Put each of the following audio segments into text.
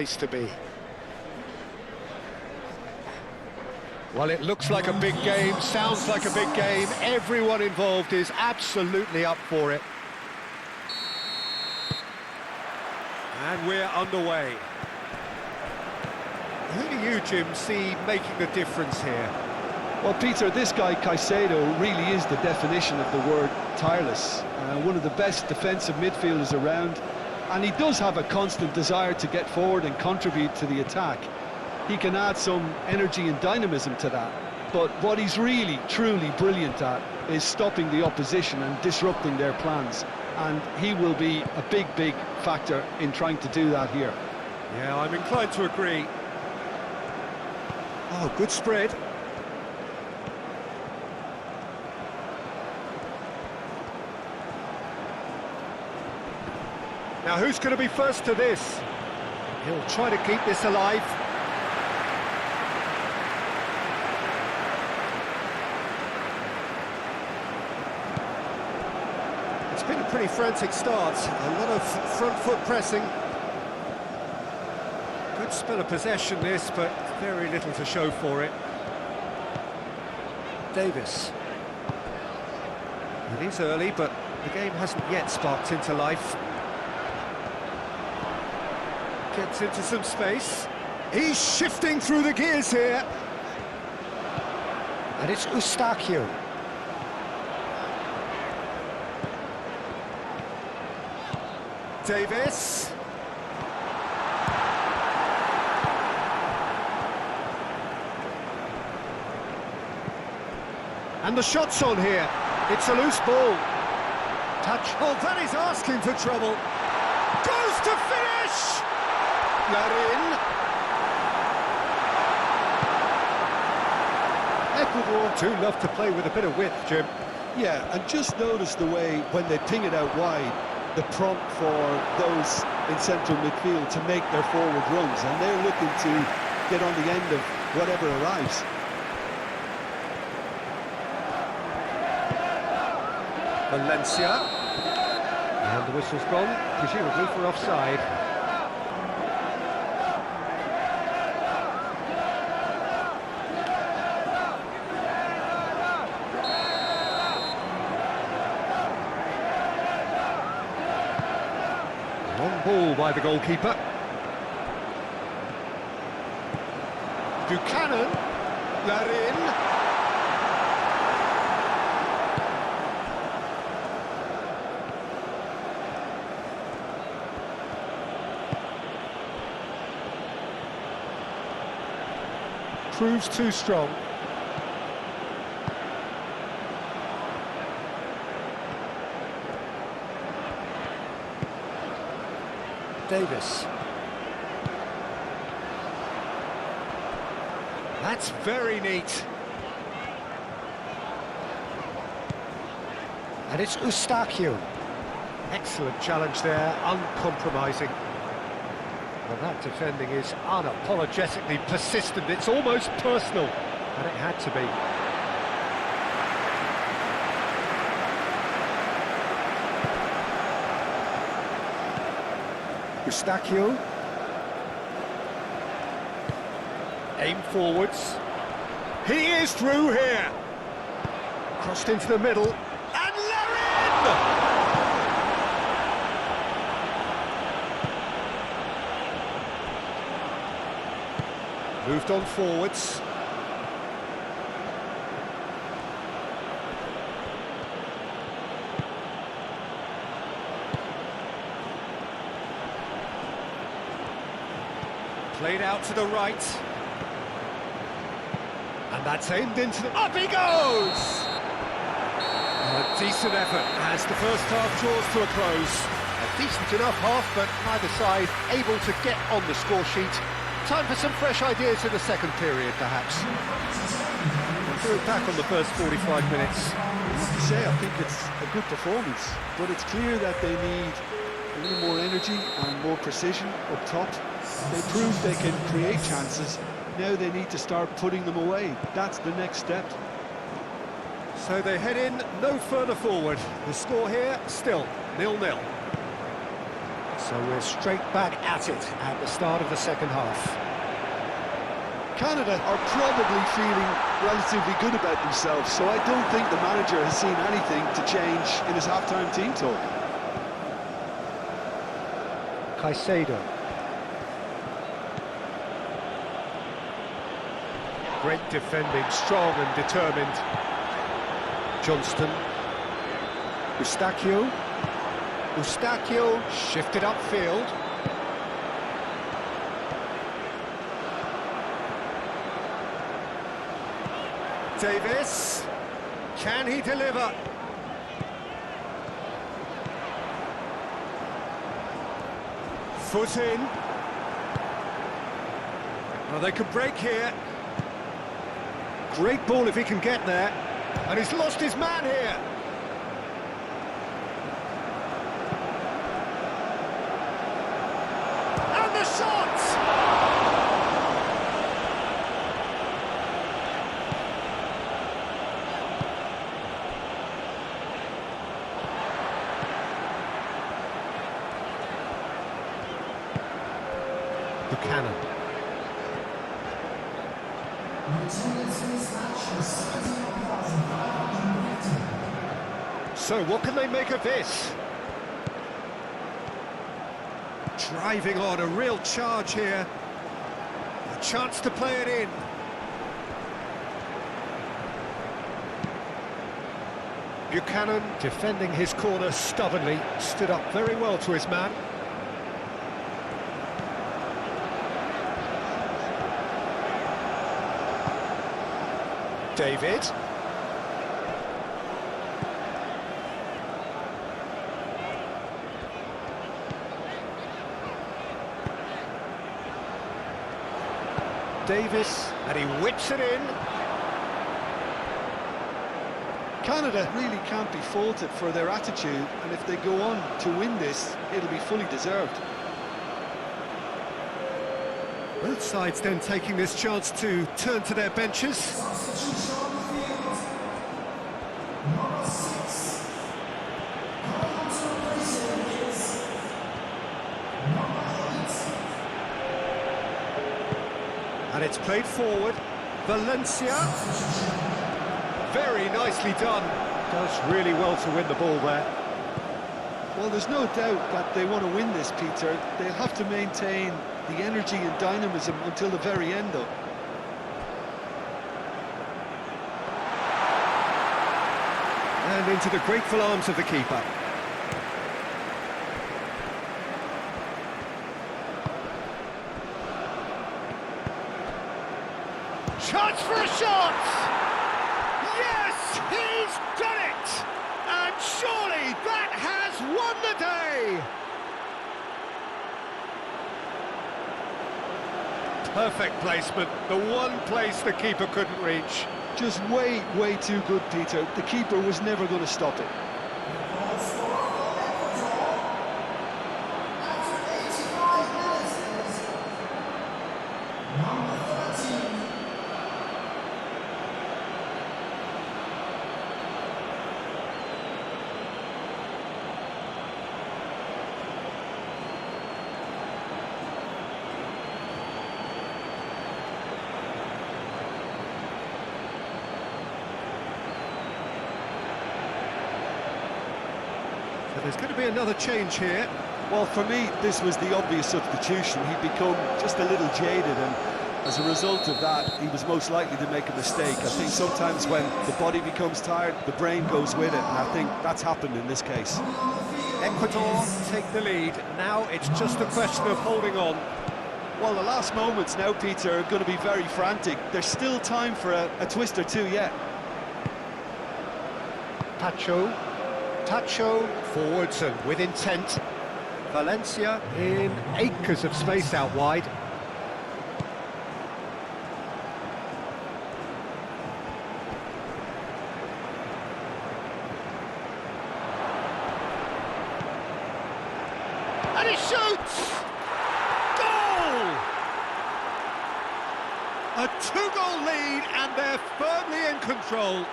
place to be. Well, it looks like a big game, sounds like a big game. Everyone involved is absolutely up for it. And we're underway. Who do you, Jim, see making the difference here? Well, Peter, this guy Caicedo really is the definition of the word tireless. One of the best defensive midfielders around, and he does have a constant desire to get forward and contribute to the attack. He can add some energy and dynamism to that, but what he's really, truly brilliant at is stopping the opposition and disrupting their plans, and he will be a big factor in trying to do that here. Yeah, I'm inclined to agree. Oh, good spread. Now, who's going to be first to this? He'll try to keep this alive. It's been a pretty frantic start. A lot of front foot pressing. Good spell of possession this, but very little to show for it. Davis. It is early, but the game hasn't yet sparked into life. Gets into some space. He's shifting through the gears here. And it's Eustáquio. Davis. And the shot's on here. It's a loose ball. Touch. Oh, that is asking for trouble. Goes to finish! Larin. Ecuador do love to play with a bit of width, Jim. Yeah, and just notice the way, when they ping it out wide, the prompt for those in central midfield to make their forward runs, and they're looking to get on the end of whatever arrives. Valencia. And the whistle's gone, presumably for offside. Long ball by the goalkeeper. Buchanan. Larin. Proves too strong. Davis. That's very neat. And it's Eustáquio. Excellent challenge there, uncompromising. Well, that defending is unapologetically persistent. It's almost personal, and it had to be. Eustáquio. Aim forwards. He is through here. Crossed into the middle. And Larin! Moved on forwards. Played out to the right. And that's aimed into the... Up he goes! A decent effort as the first half draws to a close. A decent enough half, but neither side able to get on the score sheet. Time for some fresh ideas in the second period, perhaps. We'll do it back on the first 45 minutes. I have to say, I think it's a good performance, but it's clear that they need a little more energy and more precision up top. They proved they can create chances. Now they need to start putting them away. That's the next step. So they head in no further forward. The score here, still 0-0. So we're straight back at it at the start of the second half. Canada are probably feeling relatively good about themselves, so I don't think the manager has seen anything to change in his half-time team talk. Caicedo. Great defending, strong and determined. Johnston. Eustachio. Eustachio shifted upfield. Davis. Can he deliver? Foot in. Well, they could break here. Great ball if he can get there. And he's lost his man here. And the shot! Buchanan. So what can they make of this? Driving on, a real charge here. A chance to play it in. Buchanan defending his corner stubbornly, stood up very well to his man. David. Davis, and he whips it in. Canada really can't be faulted for their attitude, and if they go on to win this, it'll be fully deserved. Both sides then taking this chance to turn to their benches. And it's played forward. Valencia. Very nicely done. Does really well to win the ball there. Well, there's no doubt that they want to win this, Peter. They'll have to maintain the energy and dynamism until the very end, though. And into the grateful arms of the keeper. Chance for a shot! Yes, he's done it! And surely that has won the day! Perfect placement, the one place the keeper couldn't reach. Just way too good, Peter. The keeper was never going to stop it. So there's going to be another change here. Well, for me, this was the obvious substitution. He'd become just a little jaded, and as a result of that, he was most likely to make a mistake. I think sometimes when the body becomes tired, the brain goes with it, and I think that's happened in this case. Ecuador take the lead. Now it's just a question of holding on. Well, the last moments now, Peter, are going to be very frantic. There's still time for a twist or two yet. Tacho forwards and with intent. Valencia in acres of space out wide. And he shoots! Goal! A 2-goal lead and they're firmly in control.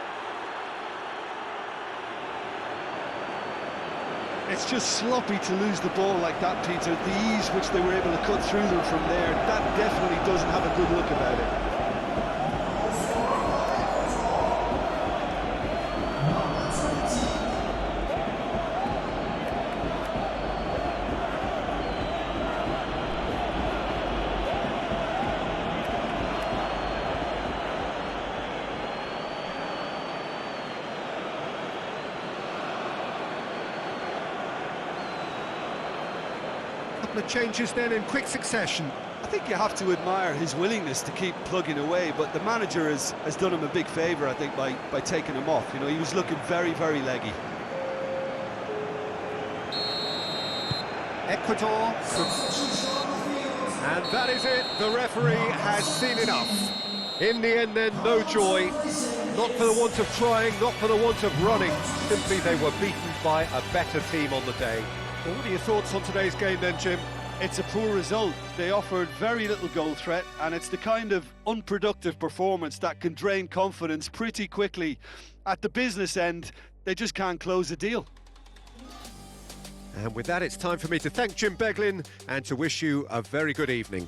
It's just sloppy to lose the ball like that, Peter. The ease which they were able to cut through them from there, that definitely doesn't have a good look about it. Couple of changes then in quick succession. I think you have to admire his willingness to keep plugging away, but the manager has done him a big favour, I think, by taking him off. You know, he was looking very, very leggy. Ecuador, and that is it. The referee has seen enough. In the end then, no joy. Not for the want of trying, not for the want of running. Simply they were beaten by a better team on the day. Well, what are your thoughts on today's game then, Jim? It's a poor result. They offered very little goal threat, and it's the kind of unproductive performance that can drain confidence pretty quickly. At the business end, they just can't close a deal. And with that, it's time for me to thank Jim Beglin and to wish you a very good evening.